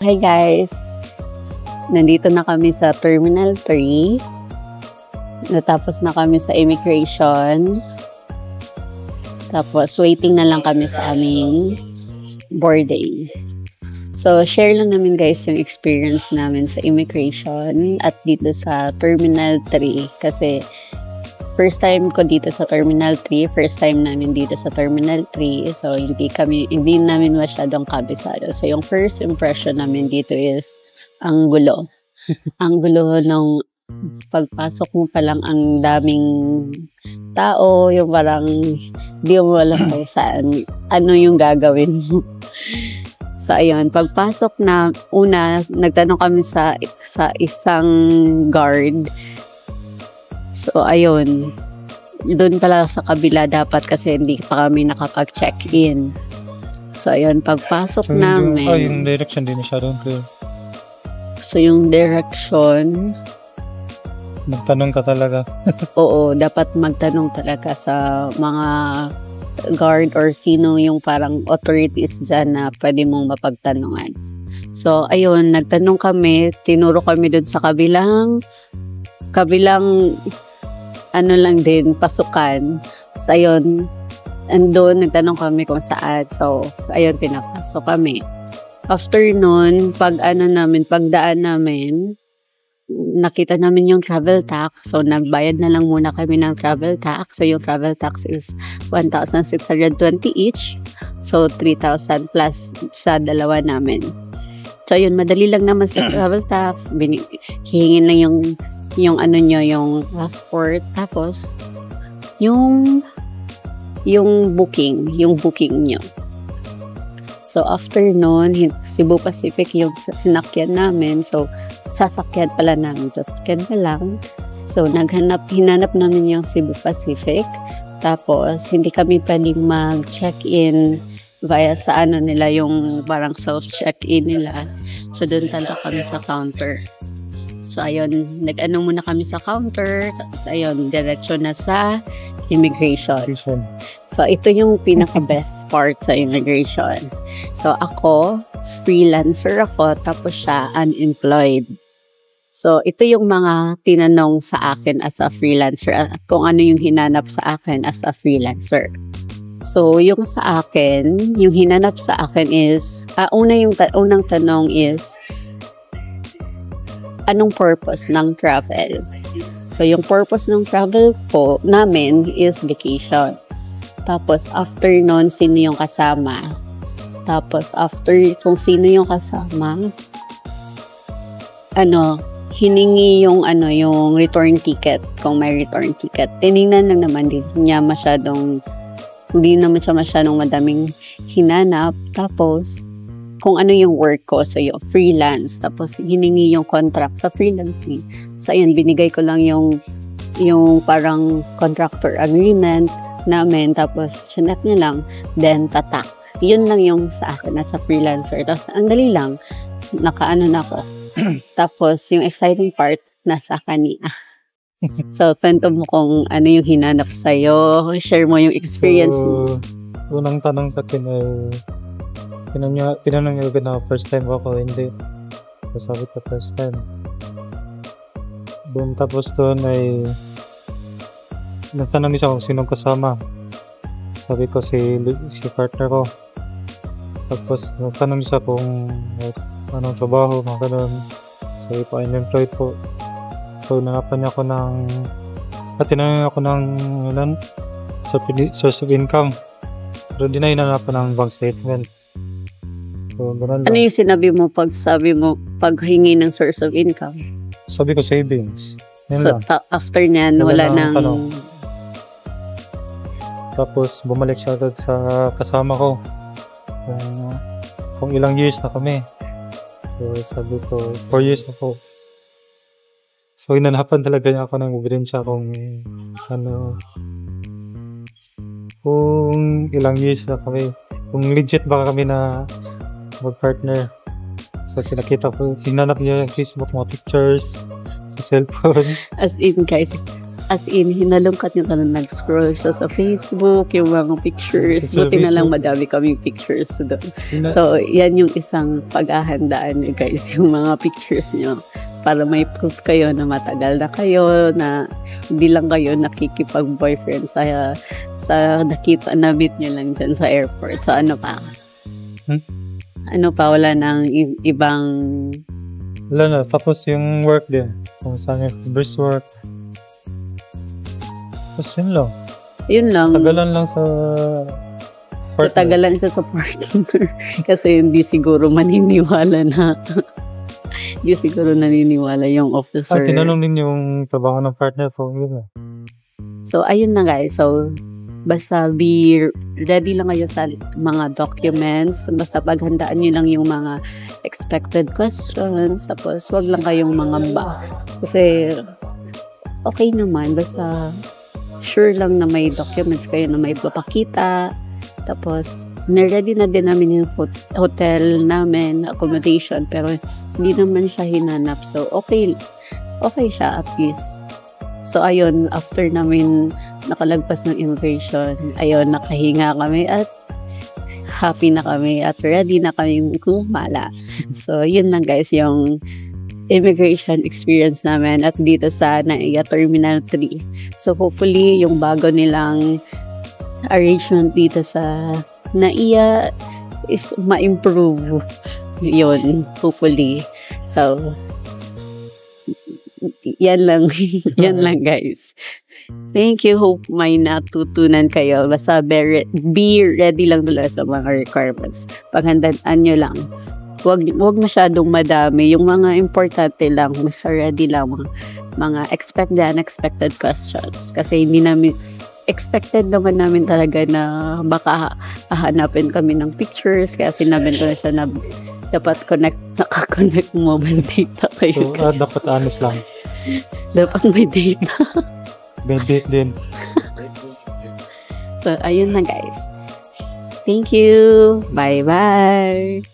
Hi guys! Nandito na kami sa Terminal 3. Natapos na kami sa immigration. Tapos waiting na lang kami sa aming boarding. So share lang namin guys yung experience namin sa immigration at dito sa Terminal 3. Kasi first time ko dito sa Terminal 3, first time namin dito sa Terminal 3. So hindi namin masyadong kabisado. So yung first impression namin dito is ang gulo. Ang gulo nung pagpasok mo pa lang, ang daming tao, yung parang di mo alam kung saan, ano yung gagawin mo. So ayun, pagpasok na una, nagtanong kami sa isang guard. So ayun, doon pala sa kabila dapat kasi hindi pa kami nakapag-check-in. So ayun, pagpasok namin. Yung direction din siya doon. So yung direction, magtanong ka talaga. Oo, dapat magtanong talaga sa mga guard or sino yung parang authorities dyan na pwede mong mapagtanungan. So ayun, nagtanong kami, tinuro kami doon sa kabilang ano lang din, pasukan. So, ayun, andun, nagtanong kami kung saan. So, ayun, pinapasok kami. After nun, pagdaan namin, nakita namin yung travel tax. So, nagbayad na lang muna kami ng travel tax. So, yung travel tax is 1,620 each. So, 3,000 plus sa dalawa namin. So, ayun, madali lang naman sa travel tax. Hihingin lang yung ano nyo, yung passport, tapos yung booking nyo. So after nun, Cebu Pacific yung sinakyan namin. So sasakyan pa lang. So hinanap namin yung Cebu Pacific. Tapos hindi kami pwedeng mag-check-in via sa ano nila, yung parang self-check-in nila. So doon talaga kami sa counter. So, ayun, nag-ano muna kami sa counter. Tapos, ayun, diretso na sa immigration. So, ito yung pinaka-best part sa immigration. So, ako, freelancer ako, tapos siya, unemployed. So, ito yung mga tinanong sa akin as a freelancer at kung ano yung hinanap sa akin as a freelancer. So, yung sa akin, yung hinanap sa akin is, unang tanong is, anong purpose ng travel? So, yung purpose ng travel po namin is vacation. Tapos, after nun, sino yung kasama? Tapos, after kung sino yung kasama, hiningi yung return ticket, kung may return ticket. Tinignan lang naman din niya hindi naman siya masyadong madaming hinanap. Tapos, kung ano yung work ko, so yung freelance, tapos hiningi yung contract sa freelancing. So ayun, binigay ko lang yung parang contractor agreement namin, tapos chinek niya lang, then tatak. Yun lang yung sa akin as a freelancer. Tapos ang dali lang, nakaano na ako. Tapos yung exciting part, nasa kanya. So kwento mo kung ano yung hinanap sa'yo, share mo yung experience mo. Unang tanong sa akin ay, tinanong niya agad na first time ako, hindi. So, sabi ko first time. Doon tapos doon ay nagtanong niya kung sinong kasama. Sabi ko si partner ko. Tapos nagtanong niya kung anong trabaho, mga ganun. Sabi ko unemployed po. So tinanong ako ng source of income. Pero di na hinanapan ng bank statement. So, ano yung sinabi mo paghingi ng source of income? Sabi ko savings. Yan so, after nyan, wala nang... Tapos, bumalik siya agad sa kasama ko. Kung ilang years na kami. So, sabi ko, 4 years na po. So, hinanapan talaga niya ako ng ebidensya kung ilang years na kami. Kung legit baka kami na mag-partner. So, pinakita ko, hinanap niya yung Facebook, mga pictures sa cellphone. As in, guys, as in, hinalungkat niya na nag-scroll siya sa Facebook, yung mga pictures. Buti na lang madami kaming pictures doon. So, yan yung isang paghahandaan niyo guys, yung mga pictures niyo. Para may proof kayo na matagal na kayo, na hindi lang kayo nakikipag-boyfriend sa nakita na meet nyo lang dyan sa airport. So, ano pa? Ano pa? Wala nang ibang... Wala na. Tapos yung work din. Kung saan yung first work. Tapos yun lang. Yun lang. Tagalan lang sa partner. Tagalan siya sa partner. Kasi hindi siguro maniniwala na... Hindi siguro naniniwala yung officer. Tinanong din yung trabaho ng partner ko. Yun. So, ayun na guys. So, basta be ready lang kayo sa mga documents. Basta paghandaan nyo lang yung mga expected questions. Tapos, wag lang kayong mangamba. Kasi, okay naman. Basta, sure lang na may documents kayo na may papakita. Tapos, na-ready na din namin yung hotel namin, accommodation, pero hindi naman siya hinanap. So, okay siya at least. So, ayun, after namin nakalagpas ng immigration, ayun, nakahinga kami at happy na kami at ready na kami kumala. So, yun lang guys, yung immigration experience namin at dito sa NAIA Terminal 3. So, hopefully, yung bago nilang arrangement dito sa NAIA is ma-improve yun, hopefully. So, yan lang. Yan lang, guys. Thank you. Hope may natutunan kayo. Basta be ready lang dala sa mga requirements. Paghandaan nyo lang. Huwag masyadong madami. Yung mga importante lang, basta ready lang. Mga expect the unexpected questions. Kasi hindi namin expected naman namin talaga na baka hahanapin kami ng pictures, kaya sinabi ko na siya na dapat naka-connect mobile data kayo. So, dapat honest lang. Dapat may data. May date din. So, ayun na guys. Thank you. Bye-bye.